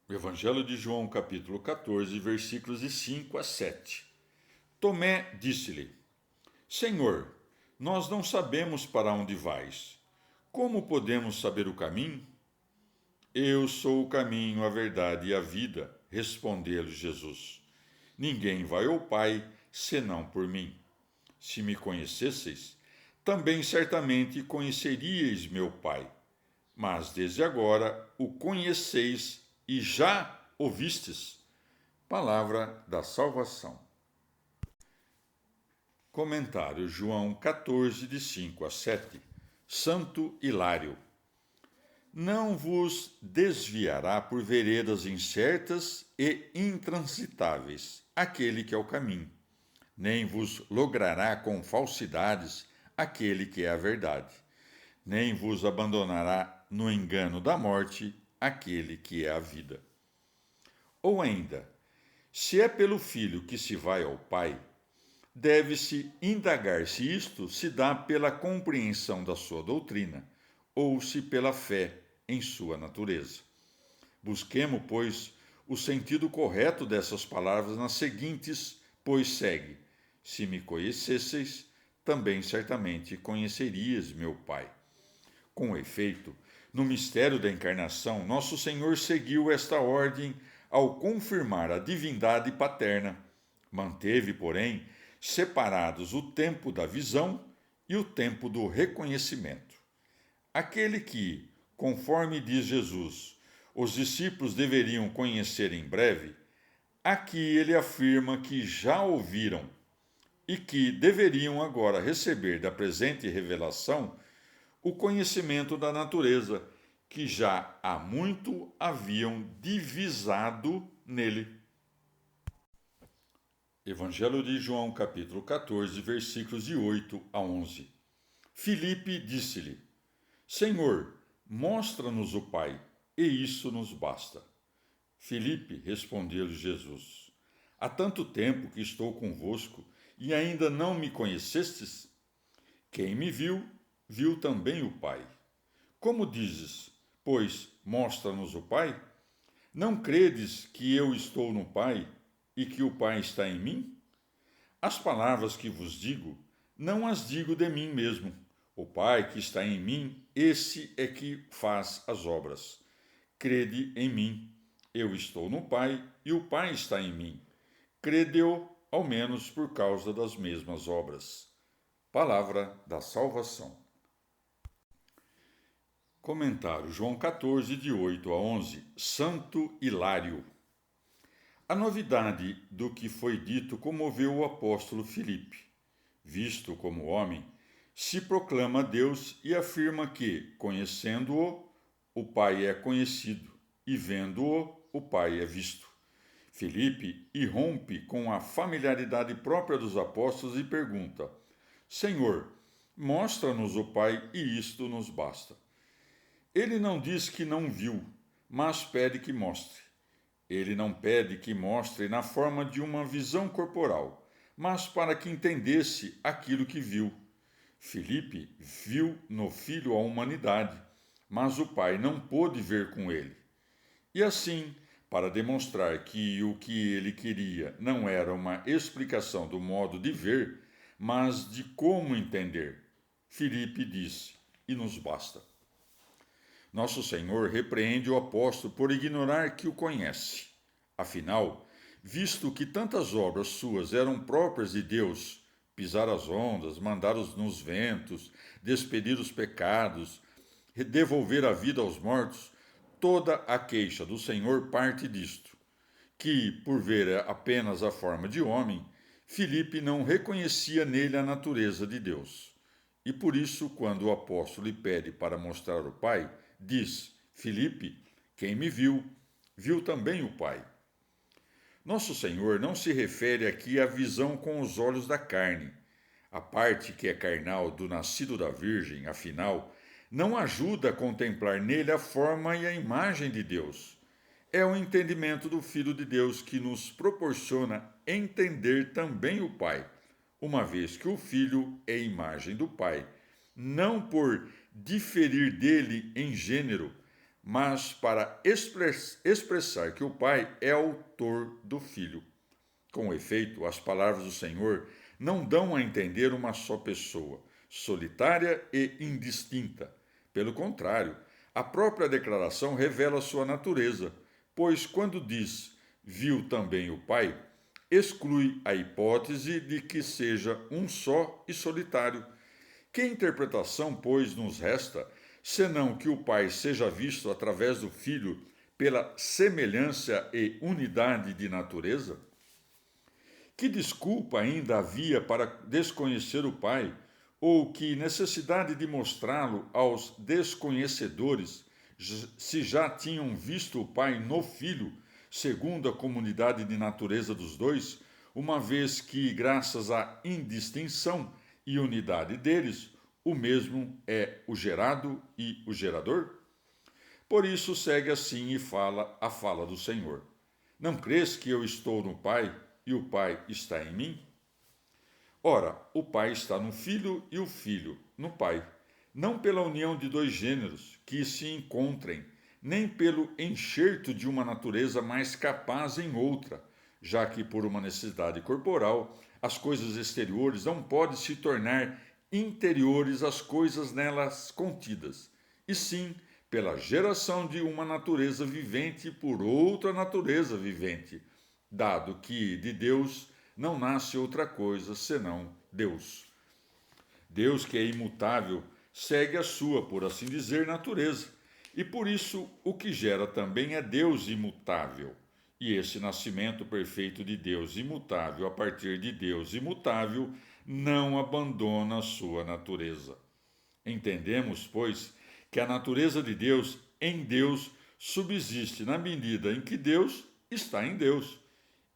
Evangelho de João, capítulo 14, versículos de 5 a 7. Tomé disse-lhe: Senhor, nós não sabemos para onde vais. Como podemos saber o caminho? Eu sou o caminho, a verdade e a vida, respondeu-lhe Jesus. Ninguém vai ao Pai senão por mim. Se me conhecesseis, também certamente conheceríeis meu Pai. Mas desde agora o conheceis e já o vistes. Palavra da salvação. Comentário João 14, de 5 a 7. Santo Hilário. Não vos desviará por veredas incertas e intransitáveis aquele que é o caminho, nem vos logrará com falsidades aquele que é a verdade, nem vos abandonará no engano da morte aquele que é a vida. Ou ainda, se é pelo Filho que se vai ao Pai, deve-se indagar se isto se dá pela compreensão da sua doutrina ou se pela fé em sua natureza. Busquemos, pois, o sentido correto dessas palavras nas seguintes, pois segue: se me conhecesseis, também certamente conhecerias meu Pai. Com efeito, no mistério da encarnação, nosso Senhor seguiu esta ordem ao confirmar a divindade paterna. Manteve, porém, separados o tempo da visão e o tempo do reconhecimento. Aquele que, conforme diz Jesus, os discípulos deveriam conhecer em breve, aqui ele afirma que já ouviram e que deveriam agora receber da presente revelação o conhecimento da natureza, que já há muito haviam divisado nele. Evangelho de João, capítulo 14, versículos de 8 a 11. Filipe disse-lhe: Senhor, mostra-nos o Pai, e isso nos basta. Filipe respondeu-lhe Jesus: Há tanto tempo que estou convosco, e ainda não me conhecestes? Quem me viu, viu também o Pai. Como dizes, pois, mostra-nos o Pai? Não credes que eu estou no Pai e que o Pai está em mim? As palavras que vos digo, não as digo de mim mesmo. O Pai que está em mim, esse é que faz as obras. Crede em mim. Eu estou no Pai e o Pai está em mim. Crede-o, ao menos por causa das mesmas obras. Palavra da salvação. Comentário João 14, de 8 a 11. Santo Hilário. A novidade do que foi dito comoveu o apóstolo Filipe. Visto como homem, se proclama Deus e afirma que, conhecendo-o, o Pai é conhecido, e vendo-o, o Pai é visto. Filipe irrompe com a familiaridade própria dos apóstolos e pergunta: Senhor, mostra-nos o Pai e isto nos basta. Ele não diz que não viu, mas pede que mostre. Ele não pede que mostre na forma de uma visão corporal, mas para que entendesse aquilo que viu. Filipe viu no Filho a humanidade, mas o Pai não pôde ver com ele. E assim, para demonstrar que o que ele queria não era uma explicação do modo de ver, mas de como entender, Filipe disse: E nos basta. Nosso Senhor repreende o apóstolo por ignorar que o conhece. Afinal, visto que tantas obras suas eram próprias de Deus, pisar as ondas, mandar nos ventos, despedir os pecados, devolver a vida aos mortos, toda a queixa do Senhor parte disto, que, por ver apenas a forma de homem, Filipe não reconhecia nele a natureza de Deus. E por isso, quando o apóstolo lhe pede para mostrar o Pai, diz: Filipe, quem me viu, viu também o Pai. Nosso Senhor não se refere aqui à visão com os olhos da carne. A parte que é carnal do nascido da Virgem, afinal, não ajuda a contemplar nele a forma e a imagem de Deus. É o entendimento do Filho de Deus que nos proporciona entender também o Pai, uma vez que o Filho é imagem do Pai, não por diferir dele em gênero, mas para expressar que o Pai é autor do Filho. Com efeito, as palavras do Senhor não dão a entender uma só pessoa, solitária e indistinta. Pelo contrário, a própria declaração revela sua natureza, pois quando diz viu também o Pai, exclui a hipótese de que seja um só e solitário. Que interpretação, pois, nos resta, senão que o Pai seja visto através do Filho pela semelhança e unidade de natureza? Que desculpa ainda havia para desconhecer o Pai, ou que necessidade de mostrá-lo aos desconhecedores, se já tinham visto o Pai no Filho, segundo a comunidade de natureza dos dois, uma vez que, graças à indistinção e unidade deles, o mesmo é o gerado e o gerador? Por isso segue assim e fala a fala do Senhor. Não crês que eu estou no Pai e o Pai está em mim? Ora, o Pai está no Filho e o Filho no Pai, não pela união de dois gêneros que se encontrem, nem pelo enxerto de uma natureza mais capaz em outra, já que por uma necessidade corporal, as coisas exteriores não podem se tornar interiores às coisas nelas contidas, e sim pela geração de uma natureza vivente por outra natureza vivente, dado que de Deus não nasce outra coisa senão Deus. Deus, que é imutável, segue a sua, por assim dizer, natureza, e por isso o que gera também é Deus imutável. E esse nascimento perfeito de Deus imutável a partir de Deus imutável não abandona a sua natureza. Entendemos, pois, que a natureza de Deus em Deus subsiste na medida em que Deus está em Deus,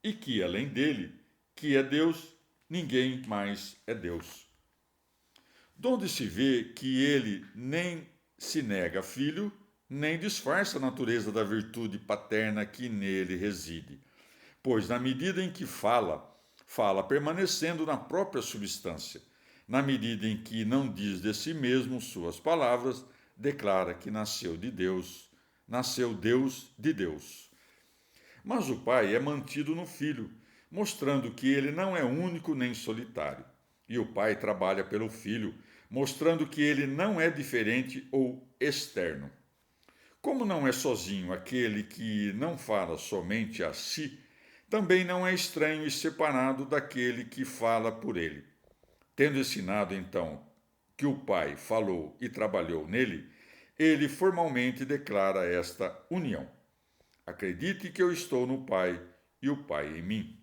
e que além dele, que é Deus, ninguém mais é Deus. Donde se vê que ele nem se nega filho, nem disfarça a natureza da virtude paterna que nele reside, pois na medida em que fala, fala permanecendo na própria substância. Na medida em que não diz de si mesmo suas palavras, declara que nasceu de Deus, nasceu Deus de Deus. Mas o Pai é mantido no Filho, mostrando que ele não é único nem solitário. E o Pai trabalha pelo Filho, mostrando que ele não é diferente ou externo. Como não é sozinho aquele que não fala somente a si, também não é estranho e separado daquele que fala por ele. Tendo ensinado então que o Pai falou e trabalhou nele, ele formalmente declara esta união. Acredite que eu estou no Pai e o Pai em mim,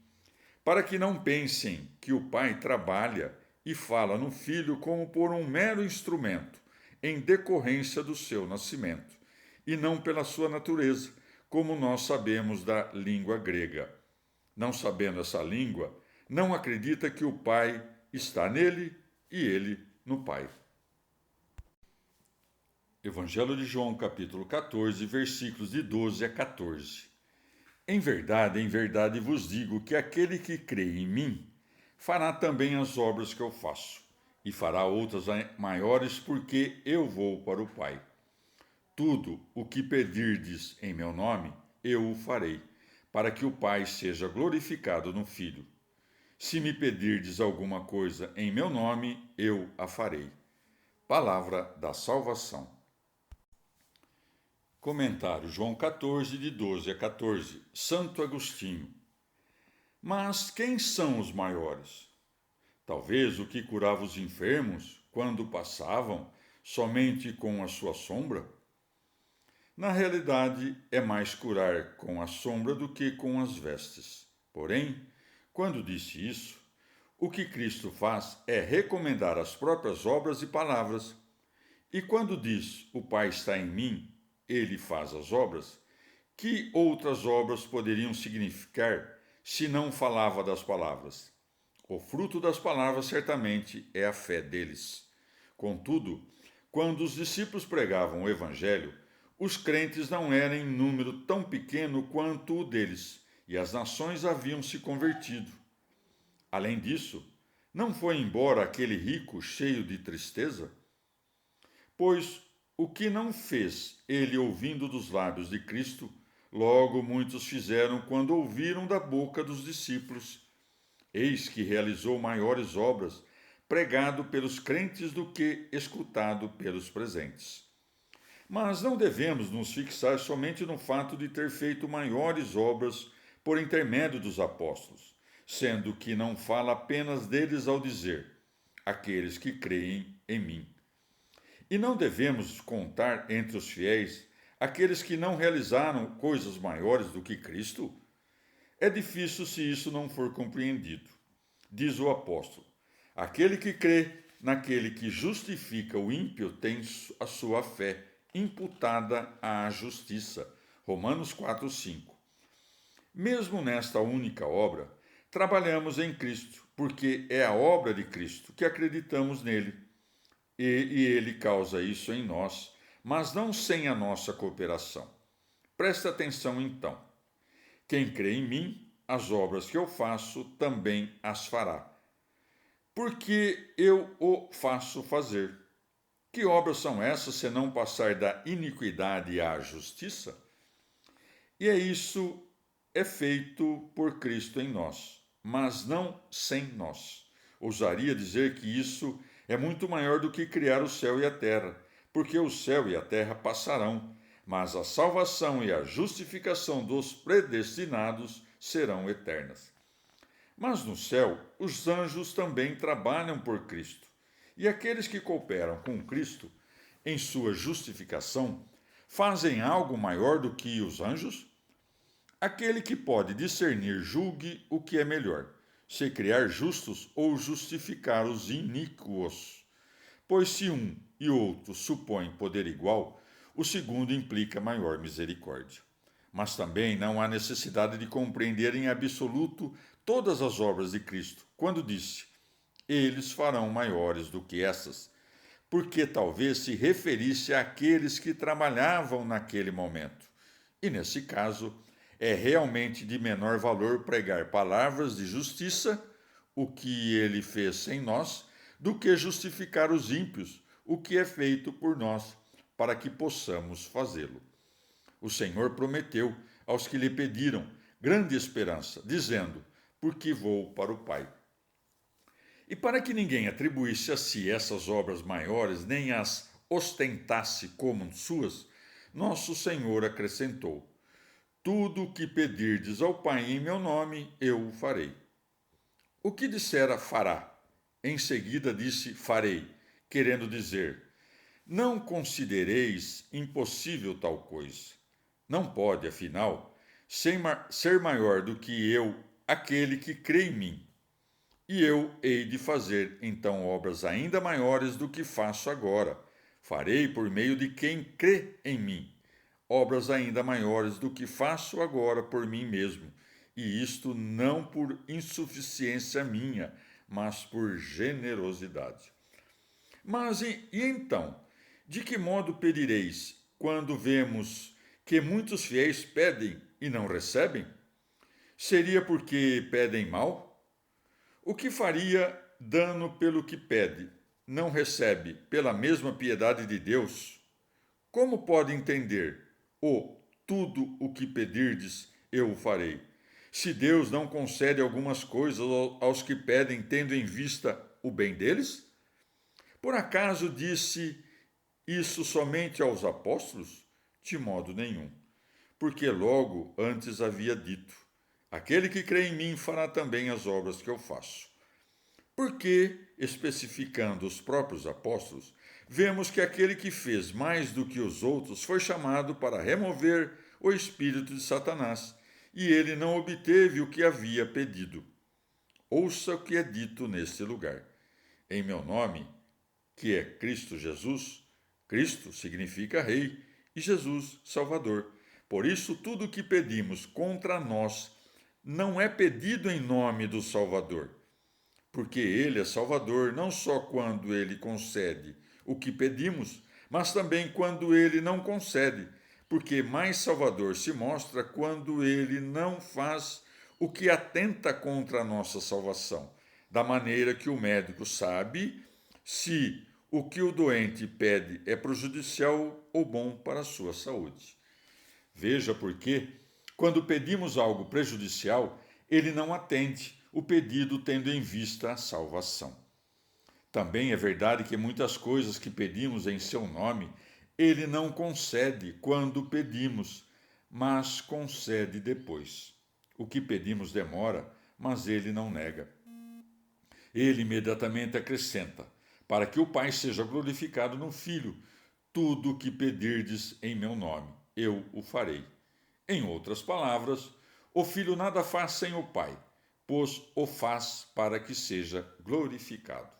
para que não pensem que o Pai trabalha e fala no Filho como por um mero instrumento, em decorrência do seu nascimento, e não pela sua natureza, como nós sabemos da língua grega. Não sabendo essa língua, não acredita que o Pai está nele e ele no Pai. Evangelho de João, capítulo 14, versículos de 12 a 14. Em verdade vos digo que aquele que crê em mim fará também as obras que eu faço, e fará outras maiores, porque eu vou para o Pai. Tudo o que pedirdes em meu nome, eu o farei, para que o Pai seja glorificado no Filho. Se me pedirdes alguma coisa em meu nome, eu a farei. Palavra da salvação. Comentário João 14, de 12 a 14. Santo Agostinho. Mas quem são os maiores? Talvez o que curava os enfermos, quando passavam, somente com a sua sombra? Na realidade, é mais curar com a sombra do que com as vestes. Porém, quando disse isso, o que Cristo faz é recomendar as próprias obras e palavras. E quando diz, o Pai está em mim, ele faz as obras, que outras obras poderiam significar se não falava das palavras? O fruto das palavras certamente é a fé deles. Contudo, quando os discípulos pregavam o Evangelho, os crentes não eram em número tão pequeno quanto o deles, e as nações haviam se convertido. Além disso, não foi embora aquele rico cheio de tristeza? Pois o que não fez ele ouvindo dos lábios de Cristo, logo muitos fizeram quando ouviram da boca dos discípulos. Eis que realizou maiores obras, pregado pelos crentes do que escutado pelos presentes. Mas não devemos nos fixar somente no fato de ter feito maiores obras por intermédio dos apóstolos, sendo que não fala apenas deles ao dizer: aqueles que creem em mim. E não devemos contar entre os fiéis aqueles que não realizaram coisas maiores do que Cristo? É difícil se isso não for compreendido. Diz o apóstolo: aquele que crê naquele que justifica o ímpio tem a sua fé imputada à justiça. Romanos 4:5. Mesmo nesta única obra, trabalhamos em Cristo, porque é a obra de Cristo que acreditamos nele. E ele causa isso em nós, mas não sem a nossa cooperação. Presta atenção então. Quem crê em mim, as obras que eu faço também as fará, porque eu o faço fazer. Que obras são essas, senão passar da iniquidade à justiça? E isso é feito por Cristo em nós, mas não sem nós. Ousaria dizer que isso é muito maior do que criar o céu e a terra, porque o céu e a terra passarão, mas a salvação e a justificação dos predestinados serão eternas. Mas no céu, os anjos também trabalham por Cristo, e aqueles que cooperam com Cristo em sua justificação fazem algo maior do que os anjos? Aquele que pode discernir julgue o que é melhor, se criar justos ou justificar os iníquos. Pois se um e outro supõem poder igual, o segundo implica maior misericórdia. Mas também não há necessidade de compreender em absoluto todas as obras de Cristo, quando disse: eles farão maiores do que essas, porque talvez se referisse àqueles que trabalhavam naquele momento. E nesse caso, é realmente de menor valor pregar palavras de justiça, o que ele fez em nós, do que justificar os ímpios, o que é feito por nós, para que possamos fazê-lo. O Senhor prometeu aos que lhe pediram grande esperança, dizendo: porque vou para o Pai. E para que ninguém atribuísse a si essas obras maiores, nem as ostentasse como suas, nosso Senhor acrescentou: tudo o que pedirdes ao Pai em meu nome, eu o farei. O que dissera fará, em seguida disse farei, querendo dizer: não considereis impossível tal coisa. Não pode, afinal, ser maior do que eu aquele que crê em mim. E eu hei de fazer então obras ainda maiores do que faço agora. Farei por meio de quem crê em mim, obras ainda maiores do que faço agora por mim mesmo, e isto não por insuficiência minha, mas por generosidade. Mas e então, de que modo pedireis quando vemos que muitos fiéis pedem e não recebem? Seria porque pedem mal? O que faria dano pelo que pede, não recebe pela mesma piedade de Deus? Como pode entender o tudo o que pedirdes, eu o farei? Se Deus não concede algumas coisas aos que pedem, tendo em vista o bem deles? Por acaso disse isso somente aos apóstolos? De modo nenhum. Porque logo antes havia dito: aquele que crê em mim fará também as obras que eu faço. Porque, especificando os próprios apóstolos, vemos que aquele que fez mais do que os outros foi chamado para remover o espírito de Satanás, e ele não obteve o que havia pedido. Ouça o que é dito neste lugar: em meu nome, que é Cristo Jesus. Cristo significa Rei e Jesus, Salvador. Por isso, tudo o que pedimos contra nós não é pedido em nome do Salvador, porque ele é Salvador não só quando ele concede o que pedimos, mas também quando ele não concede, porque mais Salvador se mostra quando ele não faz o que atenta contra a nossa salvação, da maneira que o médico sabe se o que o doente pede é prejudicial ou bom para a sua saúde. Veja porque, quando pedimos algo prejudicial, ele não atende o pedido tendo em vista a salvação. Também é verdade que muitas coisas que pedimos em seu nome, ele não concede quando pedimos, mas concede depois. O que pedimos demora, mas ele não nega. Ele imediatamente acrescenta: para que o Pai seja glorificado no Filho, tudo o que pedirdes em meu nome, eu o farei. Em outras palavras, o Filho nada faz sem o Pai, pois o faz para que seja glorificado.